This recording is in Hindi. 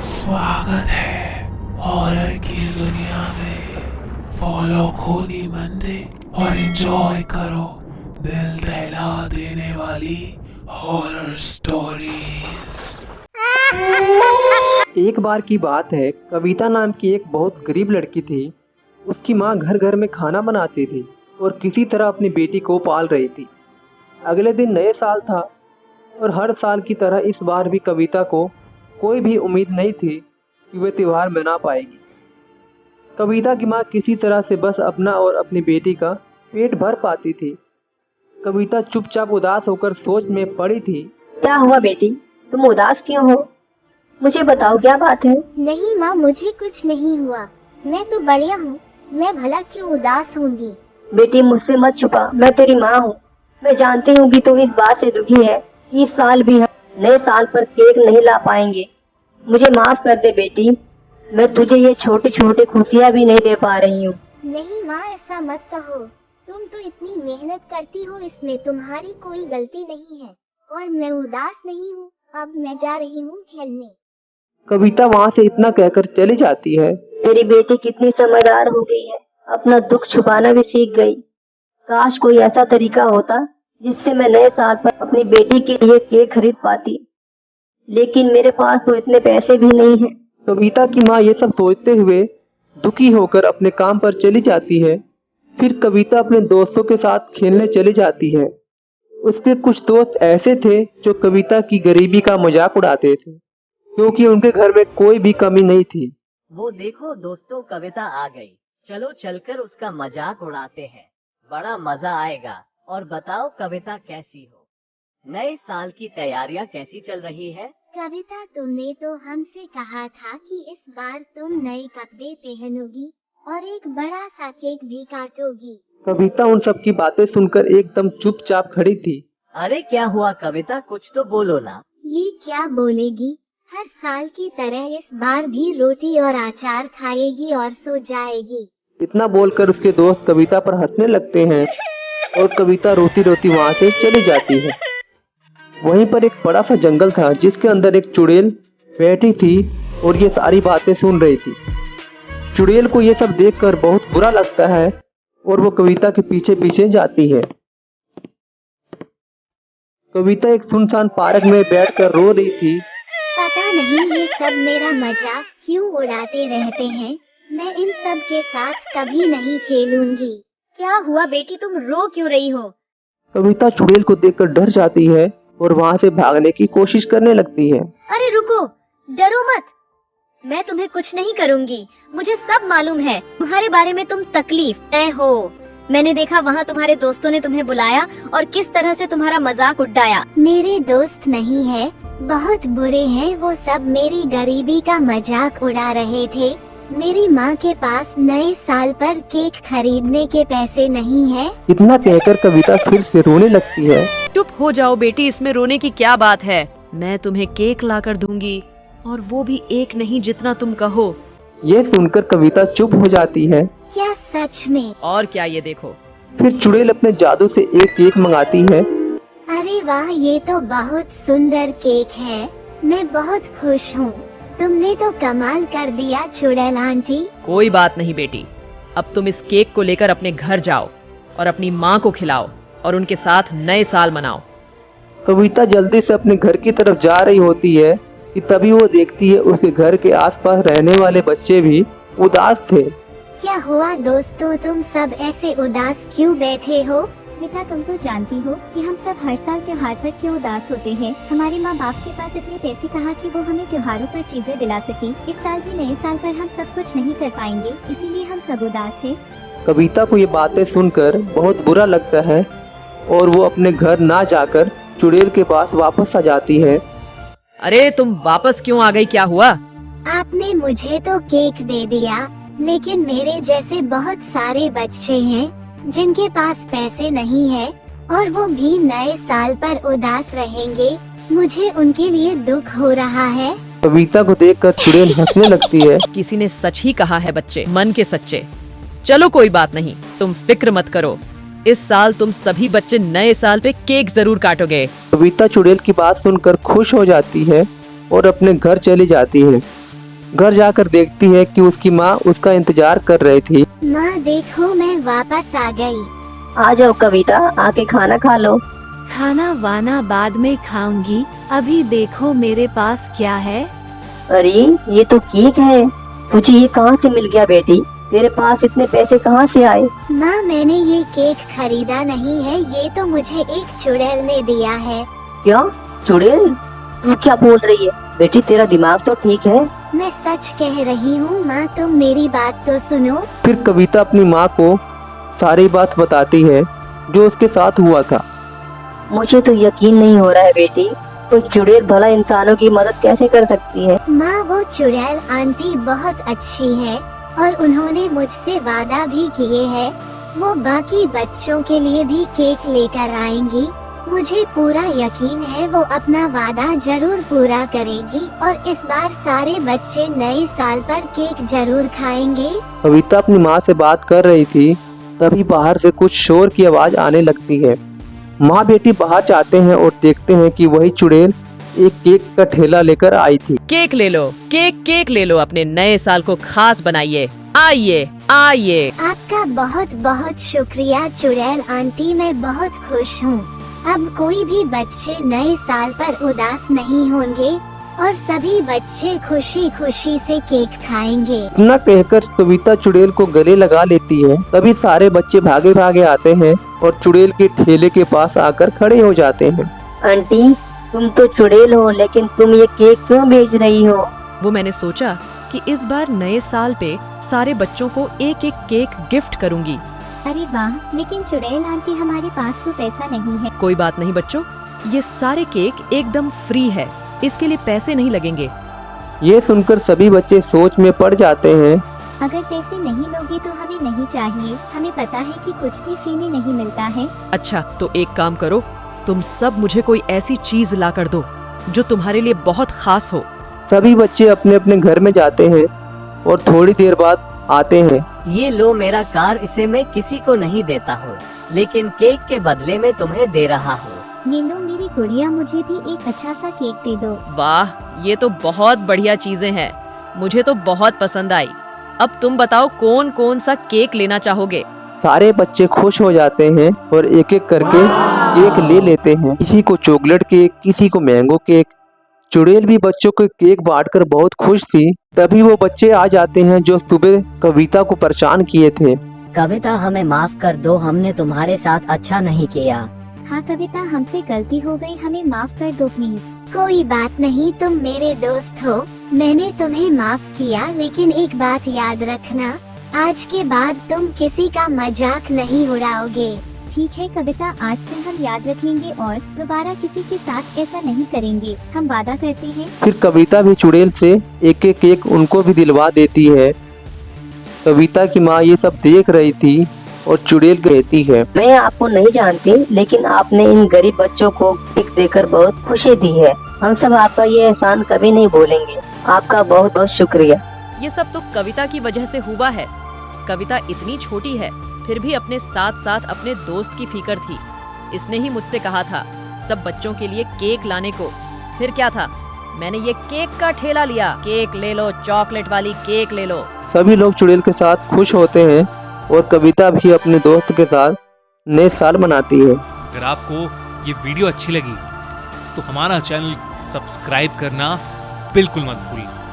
स्वागत है हॉरर की दुनिया में। फॉलो खूनी मंडे और एंजॉय करो दिल दहला देने वाली हॉरर स्टोरीज। एक बार की बात है, कविता नाम की एक बहुत गरीब लड़की थी। उसकी माँ घर घर में खाना बनाती थी और किसी तरह अपनी बेटी को पाल रही थी। अगले दिन नए साल था और हर साल की तरह इस बार भी कविता को कोई भी उम्मीद नहीं थी कि वह त्योहार मना पाएगी। कविता की माँ किसी तरह से बस अपना और अपनी बेटी का पेट भर पाती थी। कविता चुपचाप उदास होकर सोच में पड़ी थी। क्या हुआ बेटी, तुम उदास क्यों हो? मुझे बताओ, क्या बात है? नहीं माँ, मुझे कुछ नहीं हुआ। मैं तो बढ़िया हूँ। मैं भला क्यों उदास होंगी? बेटी, मुझसे मत छुपा, मैं तेरी माँ हूँ। मैं जानती हूँ कि तुम इस बात से दुखी है कि इस साल भी हम नए साल पर केक नहीं ला पाएंगे। मुझे माफ कर दे बेटी, मैं तुझे ये छोटी छोटी खुशियाँ भी नहीं दे पा रही हूँ। नहीं माँ, ऐसा मत कहो। तुम तो इतनी मेहनत करती हो, इसमें तुम्हारी कोई गलती नहीं है। और मैं उदास नहीं हूँ। अब मैं जा रही हूँ खेलने। कविता वहाँ से इतना कहकर चली जाती है। तेरी बेटी कितनी समझदार हो गई है, अपना दुख छुपाना भी सीख गई। काश कोई ऐसा तरीका होता जिससे मैं नए साल पर अपनी बेटी के लिए केक खरीद पाती, लेकिन मेरे पास तो इतने पैसे भी नहीं हैं। कविता की माँ ये सब सोचते हुए दुखी होकर अपने काम पर चली जाती है। फिर कविता अपने दोस्तों के साथ खेलने चली जाती है। उसके कुछ दोस्त ऐसे थे जो कविता की गरीबी का मजाक उड़ाते थे, क्योंकि उनके घर में कोई भी कमी नहीं थी। वो देखो दोस्तों, कविता आ गई। चलो चलकर उसका मजाक उड़ाते हैं, बड़ा मजा आएगा। और बताओ कविता, कैसी हो? नए साल की तैयारियां कैसी चल रही है? कविता, तुमने तो हमसे कहा था कि इस बार तुम नए कपड़े पहनोगी और एक बड़ा सा केक भी काटोगी। कविता उन सब की बातें सुनकर एकदम चुपचाप खड़ी थी। अरे क्या हुआ कविता, कुछ तो बोलो ना। ये क्या बोलेगी? हर साल की तरह इस बार भी रोटी और अचार खाएगी और सो जाएगी। इतना बोलकर उसके दोस्त कविता पर हंसने लगते हैं और कविता रोती रोती वहाँ से चली जाती है। वहीं पर एक बड़ा सा जंगल था जिसके अंदर एक चुड़ैल बैठी थी और ये सारी बातें सुन रही थी। चुड़ैल को ये सब देखकर बहुत बुरा लगता है और वो कविता के पीछे पीछे जाती है। कविता एक सुनसान पार्क में बैठकर रो रही थी। पता नहीं ये सब मेरा मजाक क्यों उड़ाते रहते हैं। मैं इन सब के साथ कभी नहीं खेलूंगी। क्या हुआ बेटी, तुम रो क्यों रही हो? कविता चुड़ैल को देखकर डर जाती है और वहाँ से भागने की कोशिश करने लगती है। अरे रुको, डरो मत। मैं तुम्हें कुछ नहीं करूंगी। मुझे सब मालूम है तुम्हारे बारे में। तुम तकलीफ में हो। मैंने देखा वहाँ तुम्हारे दोस्तों ने तुम्हें बुलाया और किस तरह से तुम्हारा मजाक उड़ाया। मेरे दोस्त नहीं है, बहुत बुरे हैं। वो सब मेरी गरीबी का मजाक उड़ा रहे थे। मेरी माँ के पास नए साल पर केक खरीदने के पैसे नहीं है। इतना कहकर कविता फिर से रोने लगती है। चुप हो जाओ बेटी, इसमें रोने की क्या बात है? मैं तुम्हें केक लाकर दूंगी, और वो भी एक नहीं, जितना तुम कहो। ये सुनकर कविता चुप हो जाती है। क्या सच में? और क्या, ये देखो। फिर चुड़ैल अपने जादू से एक केक मंगाती है। अरे वाह, ये तो बहुत सुंदर केक है। मैं बहुत खुश हूँ। तुमने तो कमाल कर दिया चुड़ैल आंटी। कोई बात नहीं बेटी, अब तुम इस केक को लेकर अपने घर जाओ और अपनी माँ को खिलाओ और उनके साथ नए साल मनाओ। कविता जल्दी से अपने घर की तरफ जा रही होती है कि तभी वो देखती है उसके घर के आसपास रहने वाले बच्चे भी उदास थे। क्या हुआ दोस्तों, तुम सब ऐसे उदास क्यों बैठे हो? बेटा, तुम तो जानती हो कि हम सब हर साल त्योहार पर क्यों उदास होते हैं। हमारे माँ बाप के पास इतने पैसे कहाँ कि वो हमें त्योहारों पर चीजें दिला सके। इस साल भी नए साल पर हम सब कुछ नहीं कर पाएंगे, इसीलिए हम सब उदास हैं। कविता को ये बातें सुनकर बहुत बुरा लगता है और वो अपने घर ना जाकर चुड़ैल के पास वापस आ जाती है। अरे तुम वापस क्यों आ गई, क्या हुआ? आपने मुझे तो केक दे दिया, लेकिन मेरे जैसे बहुत सारे बच्चे हैं जिनके पास पैसे नहीं है और वो भी नए साल पर उदास रहेंगे। मुझे उनके लिए दुख हो रहा है। कविता को देखकर चुड़ैल हंसने लगती है। किसी ने सच ही कहा है बच्चे, मन के सच्चे। चलो कोई बात नहीं, तुम फिक्र मत करो। इस साल तुम सभी बच्चे नए साल पे केक जरूर काटोगे। कविता चुड़ैल की बात सुनकर खुश हो जाती है और अपने घर चली जाती है। घर जाकर देखती है कि उसकी माँ उसका इंतजार कर रही थी। माँ देखो, मैं वापस आ गई। आ जाओ कविता, आके खाना खा लो। खाना वाना बाद में खाऊंगी, अभी देखो मेरे पास क्या है। अरे ये तो केक है, तुझे ये कहाँ से मिल गया बेटी? तेरे पास इतने पैसे कहाँ से आए? माँ मैंने ये केक खरीदा नहीं है, ये तो मुझे एक चुड़ैल ने दिया है। क्या चुड़ैल? तू क्या बोल रही है बेटी? तेरा दिमाग तो ठीक है? मैं सच कह रही हूँ माँ, तुम मेरी बात तो सुनो। फिर कविता अपनी माँ को सारी बात बताती है जो उसके साथ हुआ था। मुझे तो यकीन नहीं हो रहा है बेटी, कोई चुड़ैल भला इंसानों की मदद कैसे कर सकती है? माँ वो चुड़ैल आंटी बहुत अच्छी है और उन्होंने मुझसे वादा भी किए हैं, वो बाकी बच्चों के लिए भी केक लेकर आएंगी। मुझे पूरा यकीन है वो अपना वादा जरूर पूरा करेगी और इस बार सारे बच्चे नए साल पर केक जरूर खाएंगे। कविता अपनी माँ से बात कर रही थी, तभी बाहर से कुछ शोर की आवाज आने लगती है। माँ बेटी बाहर जाते हैं और देखते हैं कि वही चुड़ैल एक केक का ठेला लेकर आई थी। केक ले लो, केक ले लो, अपने नए साल को खास बनाइए। आइए आइए। आपका बहुत बहुत शुक्रिया चुड़ैल आंटी, मैं बहुत खुश हूँ। अब कोई भी बच्चे नए साल पर उदास नहीं होंगे और सभी बच्चे खुशी खुशी से केक खाएंगे। इतना कहकर कविता चुड़ैल को गले लगा लेती है। तभी सारे बच्चे भागे भागे आते हैं और चुड़ैल के ठेले के पास आकर खड़े हो जाते हैं। आंटी तुम तो चुड़ैल हो, लेकिन तुम ये केक क्यों बेच रही हो? वो मैंने सोचा कि इस बार नए साल पे सारे बच्चों को एक एक केक गिफ्ट करूंगी। अरे वाह, लेकिन चुड़ैल आंटी हमारे पास तो पैसा नहीं है। कोई बात नहीं बच्चों, ये सारे केक एकदम फ्री है, इसके लिए पैसे नहीं लगेंगे। ये सुनकर सभी बच्चे सोच में पड़ जाते हैं। अगर पैसे नहीं लोगे तो हमें नहीं चाहिए, हमें पता है कि कुछ भी फ्री में नहीं मिलता है। अच्छा तो एक काम करो, तुम सब मुझे कोई ऐसी चीज ला कर दो जो तुम्हारे लिए बहुत खास हो। सभी बच्चे अपने अपने घर में जाते हैं और थोड़ी देर बाद आते हैं। ये लो मेरा कार, इसे मैं किसी को नहीं देता हूँ, लेकिन केक के बदले में तुम्हें दे रहा हूँ। ये लो मेरी गुड़िया, मुझे भी एक अच्छा सा केक दे दो। वाह, ये तो बहुत बढ़िया चीजें हैं, मुझे तो बहुत पसंद आई। अब तुम बताओ कौन कौन सा केक लेना चाहोगे? सारे बच्चे खुश हो जाते हैं और एक एक करके केक ले लेते हैं। किसी को चॉकलेट केक, किसी को मैंगो केक। चुड़ैल भी बच्चों को केक बांटकर बहुत खुश थी। तभी वो बच्चे आ जाते हैं जो सुबह कविता को परेशान किए थे। कविता हमें माफ कर दो, हमने तुम्हारे साथ अच्छा नहीं किया। हाँ कविता, हमसे गलती हो गई, हमें माफ कर दो प्लीज। कोई बात नहीं, तुम मेरे दोस्त हो, मैंने तुम्हें माफ किया, लेकिन एक बात याद रखना, आज के बाद तुम किसी का मजाक नहीं उड़ाओगे। ठीक है कविता, आज से हम याद रखेंगे और दोबारा किसी के साथ ऐसा नहीं करेंगे, हम वादा करते हैं। फिर कविता भी चुड़ैल से एक एक केक उनको भी दिलवा देती है। कविता की माँ ये सब देख रही थी और चुड़ैल कहती है, मैं आपको नहीं जानती, लेकिन आपने इन गरीब बच्चों को केक देकर बहुत खुशी दी है। हम सब आपका ये एहसान कभी नहीं भूलेंगे। आपका बहुत बहुत शुक्रिया। ये सब तो कविता की वजह से हुआ है। कविता इतनी छोटी है, फिर भी अपने साथ साथ अपने दोस्त की फिक्र थी। इसने ही मुझसे कहा था सब बच्चों के लिए केक लाने को। फिर क्या था, मैंने ये केक का ठेला लिया। केक ले लो, चॉकलेट वाली केक ले लो। सभी लोग चुड़ैल के साथ खुश होते हैं और कविता भी अपने दोस्त के साथ नए साल मनाती है। अगर आपको ये वीडियो अच्छी लगी तो हमारा चैनल सब्सक्राइब करना बिल्कुल मत भूलना।